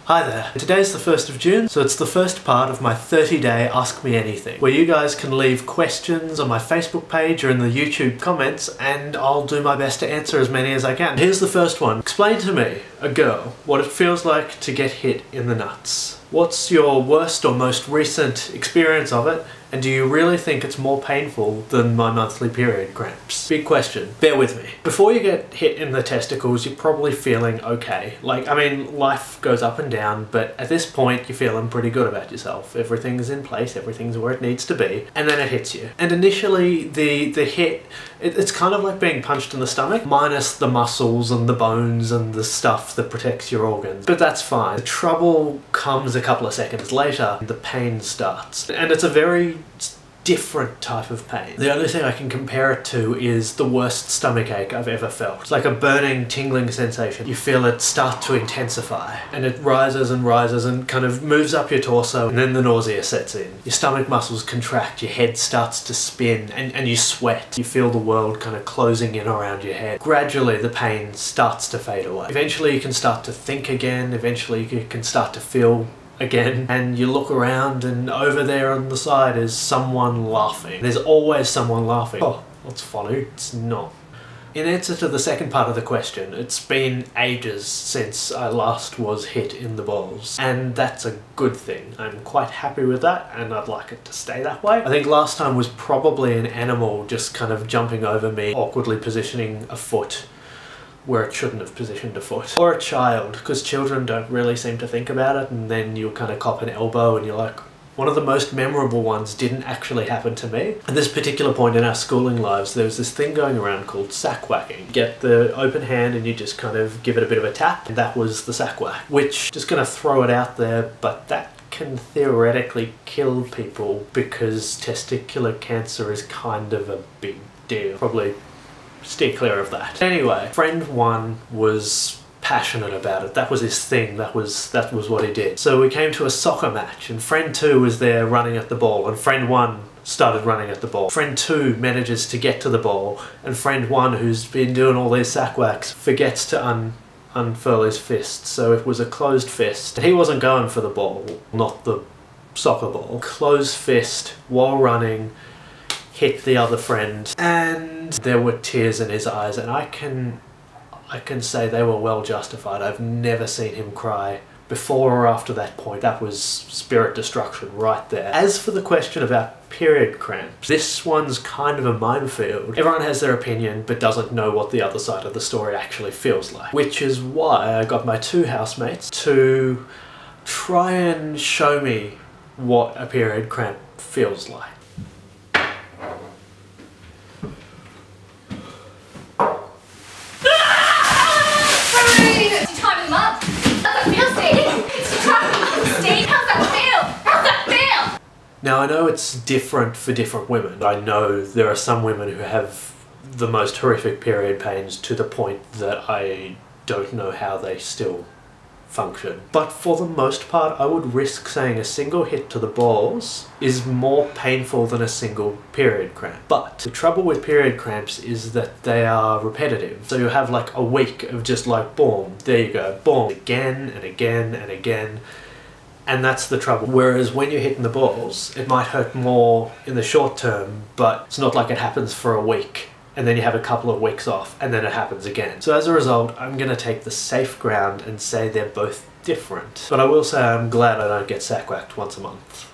Hi there. Today's the 1st of June, so it's the first part of my 30-day Ask Me Anything, where you guys can leave questions on my Facebook page or in the YouTube comments, and I'll do my best to answer as many as I can. Here's the first one. Explain to me, a girl, what it feels like to get hit in the nuts. What's your worst or most recent experience of it, and do you really think it's more painful than my monthly period cramps? Big question. Bear with me. Before you get hit in the testicles, you're probably feeling okay. Like, I mean, life goes up and down, but at this point, you're feeling pretty good about yourself. Everything's in place, everything's where it needs to be, and then it hits you. And initially, the hit, it's kind of like being punched in the stomach, minus the muscles and the bones and the stuff that protects your organs. But that's fine. The trouble comes a couple of seconds later, the pain starts. And it's a very different type of pain. The only thing I can compare it to is the worst stomach ache I've ever felt. It's like a burning, tingling sensation. You feel it start to intensify, and it rises and kind of moves up your torso, and then the nausea sets in. Your stomach muscles contract, your head starts to spin, and you sweat. You feel the world kind of closing in around your head. Gradually the pain starts to fade away. Eventually you can start to think again, eventually you can start to feel again, and you look around and over there on the side is someone laughing. There's always someone laughing. Oh, that's funny. It's not. In answer to the second part of the question, it's been ages since I last was hit in the balls, and that's a good thing. I'm quite happy with that, and I'd like it to stay that way. I think last time was probably an animal just kind of jumping over me, awkwardly positioning a foot where it shouldn't have positioned a foot. Or a child, because children don't really seem to think about it, and then you'll kind of cop an elbow and you're like, one of the most memorable ones didn't actually happen to me. At this particular point in our schooling lives, there was this thing going around called sack whacking. You get the open hand and you just kind of give it a bit of a tap, and that was the sack whack. Which, just gonna throw it out there, but that can theoretically kill people because testicular cancer is kind of a big deal. Probably steer clear of that. Anyway, friend one was passionate about it. That was his thing. That was what he did. So we came to a soccer match, and friend two was there running at the ball, and friend one started running at the ball. Friend two manages to get to the ball, and friend one, who's been doing all these sack whacks, forgets to unfurl his fist. So it was a closed fist. He wasn't going for the ball, not the soccer ball. Closed fist while running, hit the other friend, and there were tears in his eyes, and I can say they were well justified. I've never seen him cry before or after that point. That was spirit destruction right there. As for the question about period cramps, this one's kind of a minefield. Everyone has their opinion but doesn't know what the other side of the story actually feels like, which is why I got my two housemates to try and show me what a period cramp feels like. Now I know it's different for different women. I know there are some women who have the most horrific period pains to the point that I don't know how they still function. But for the most part, I would risk saying a single hit to the balls is more painful than a single period cramp. But the trouble with period cramps is that they are repetitive. So you have like a week of just like boom, there you go, boom, again and again and again. And that's the trouble. Whereas when you're hitting the balls, it might hurt more in the short term, but it's not like it happens for a week and then you have a couple of weeks off and then it happens again. So as a result, I'm gonna take the safe ground and say they're both different. But I will say I'm glad I don't get sack whacked once a month.